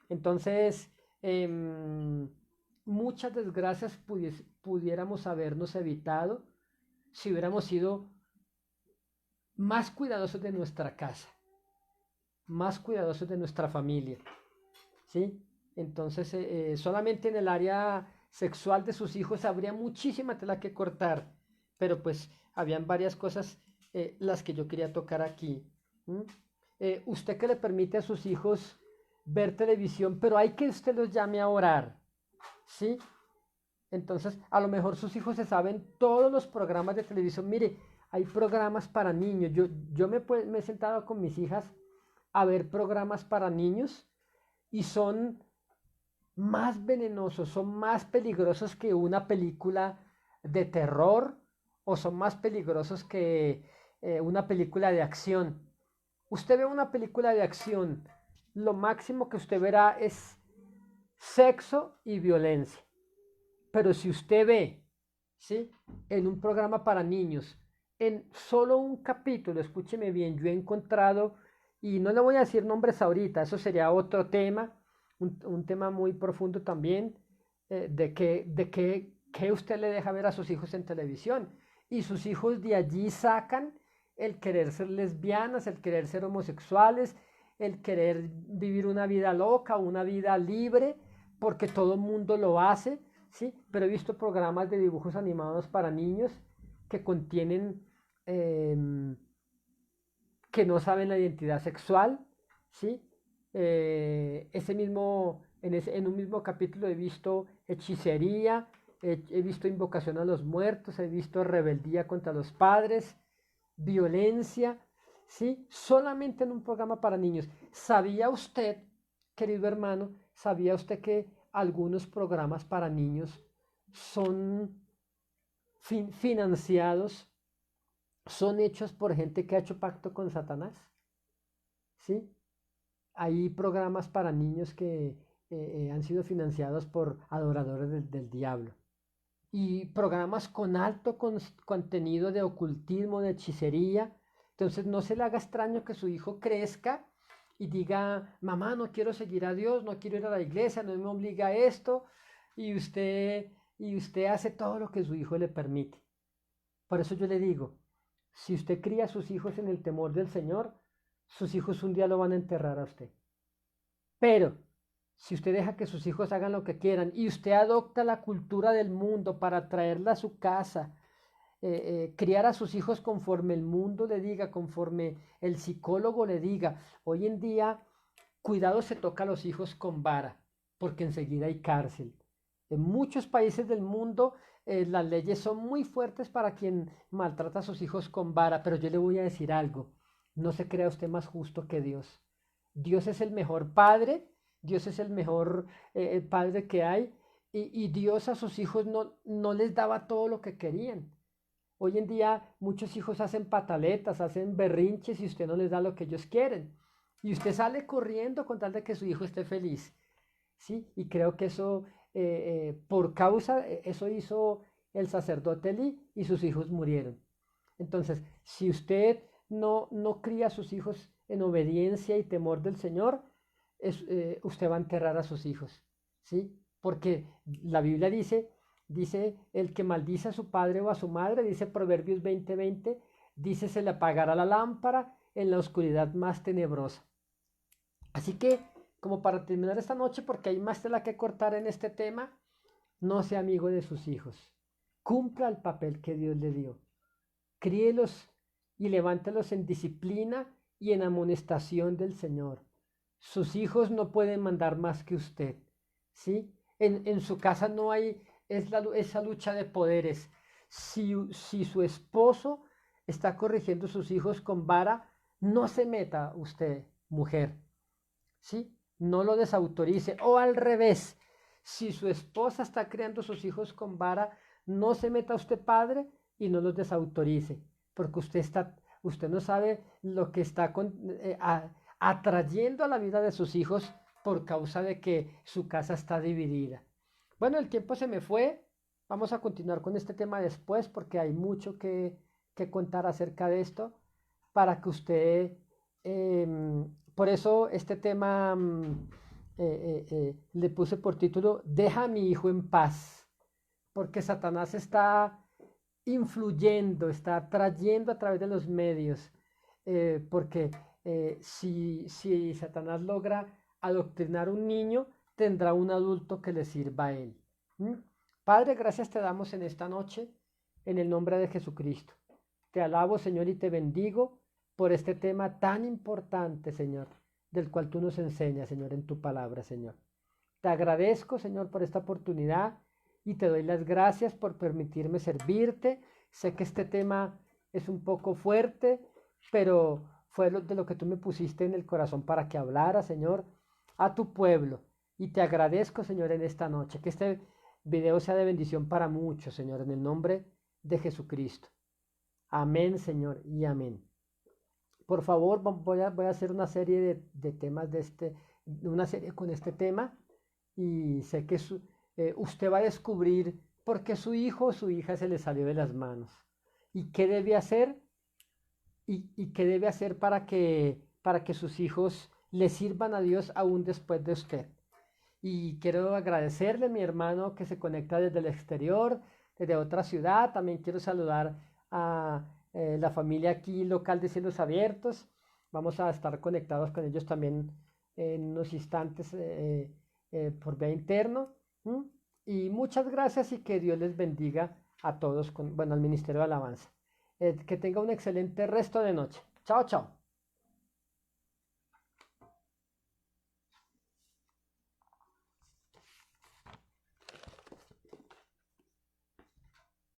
Entonces, muchas desgracias pudiéramos habernos evitado si hubiéramos sido más cuidadosos de nuestra casa, más cuidadosos de nuestra familia. ¿Sí? Entonces, solamente en el área sexual de sus hijos habría muchísima tela que cortar, pero pues habían varias cosas las que yo quería tocar aquí. ¿Mm? Usted que le permite a sus hijos ver televisión, pero hay que usted los llame a orar, ¿sí? Entonces, a lo mejor sus hijos se saben todos los programas de televisión. Mire, hay programas para niños. Me he sentado con mis hijas a ver programas para niños y son más venenosos, son más peligrosos que una película de terror o son más peligrosos que una película de acción. Usted ve una película de acción, lo máximo que usted verá es sexo y violencia. Pero si usted ve, ¿sí? En un programa para niños, en solo un capítulo, escúcheme bien, yo he encontrado, y no le voy a decir nombres ahorita, eso sería otro tema, un tema muy profundo también, qué usted le deja ver a sus hijos en televisión. Y sus hijos de allí sacan el querer ser lesbianas, el querer ser homosexuales, el querer vivir una vida loca, una vida libre, porque todo el mundo lo hace, ¿sí? Pero he visto programas de dibujos animados para niños que contienen que no saben la identidad sexual, ¿sí? En un mismo capítulo he visto hechicería, he visto invocación a los muertos, he visto rebeldía contra los padres, violencia, ¿sí? Solamente en un programa para niños. ¿Sabía usted, querido hermano, sabía usted que algunos programas para niños son financiados, son hechos por gente que ha hecho pacto con Satanás? ¿Sí? Hay programas para niños que han sido financiados por adoradores del diablo. Y programas con alto contenido de ocultismo, de hechicería. Entonces no se le haga extraño que su hijo crezca y diga, mamá, no quiero seguir a Dios, no quiero ir a la iglesia, no me obliga a esto, y usted hace todo lo que su hijo le permite. Por eso yo le digo, si usted cría a sus hijos en el temor del Señor, sus hijos un día lo van a enterrar a usted. Pero si usted deja que sus hijos hagan lo que quieran y usted adopta la cultura del mundo para traerla a su casa, criar a sus hijos conforme el mundo le diga, conforme el psicólogo le diga, hoy en día, cuidado, se toca a los hijos con vara, porque enseguida hay cárcel. En muchos países del mundo las leyes son muy fuertes para quien maltrata a sus hijos con vara, pero yo le voy a decir algo, no se crea usted más justo que Dios. Dios es el mejor padre, Dios es el mejor padre que hay, y Dios a sus hijos no les daba todo lo que querían. Hoy en día muchos hijos hacen pataletas, hacen berrinches y usted no les da lo que ellos quieren. Y usted sale corriendo con tal de que su hijo esté feliz. ¿Sí? Y creo que eso, eso hizo el sacerdote Elí y sus hijos murieron. Entonces, si usted no cría a sus hijos en obediencia y temor del Señor, usted va a enterrar a sus hijos, ¿sí? Porque la Biblia dice, el que maldice a su padre o a su madre, dice Proverbios 20:20, dice, se le apagará la lámpara en la oscuridad más tenebrosa. Así que, como para terminar esta noche, porque hay más tela que cortar en este tema, no sea amigo de sus hijos. Cumpla el papel que Dios le dio. Críelos y levántelos en disciplina y en amonestación del Señor. Sus hijos no pueden mandar más que usted, ¿sí? En su casa no hay esa lucha de poderes. Si su esposo está corrigiendo a sus hijos con vara, no se meta usted, mujer, ¿sí? No lo desautorice. O al revés, si su esposa está criando a sus hijos con vara, no se meta usted, padre, y no los desautorice, porque usted no sabe lo que está atrayendo a la vida de sus hijos por causa de que su casa está dividida. Bueno, el tiempo se me fue. Vamos a continuar con este tema después porque hay mucho que contar acerca de esto para que usted, por eso este tema le puse por título, Deja a mi hijo en paz, porque Satanás está influyendo, está trayendo a través de los medios, porque si Satanás logra adoctrinar a un niño, tendrá un adulto que le sirva a él. ¿Mm? Padre, gracias te damos en esta noche, en el nombre de Jesucristo. Te alabo, Señor, y te bendigo por este tema tan importante, Señor, del cual tú nos enseñas, Señor, en tu palabra, Señor. Te agradezco, Señor, por esta oportunidad y te doy las gracias por permitirme servirte. Sé que este tema es un poco fuerte, pero fue de lo que tú me pusiste en el corazón para que hablara, Señor, a tu pueblo. Y te agradezco, Señor, en esta noche. Que este video sea de bendición para muchos, Señor, en el nombre de Jesucristo. Amén, Señor, y amén. Por favor, voy a hacer una serie de temas una serie con este tema, y sé que usted va a descubrir por qué su hijo o su hija se le salió de las manos y qué debe hacer y qué debe hacer para que sus hijos le sirvan a Dios aún después de usted. Y quiero agradecerle a mi hermano que se conecta desde el exterior, desde otra ciudad. También quiero saludar a la familia aquí local de Cielos Abiertos. Vamos a estar conectados con ellos también en unos instantes por vía interno. ¿Mm? y muchas gracias y que Dios les bendiga a todos, bueno, al Ministerio de Alabanza. Que tenga un excelente resto de noche. Chao, chao.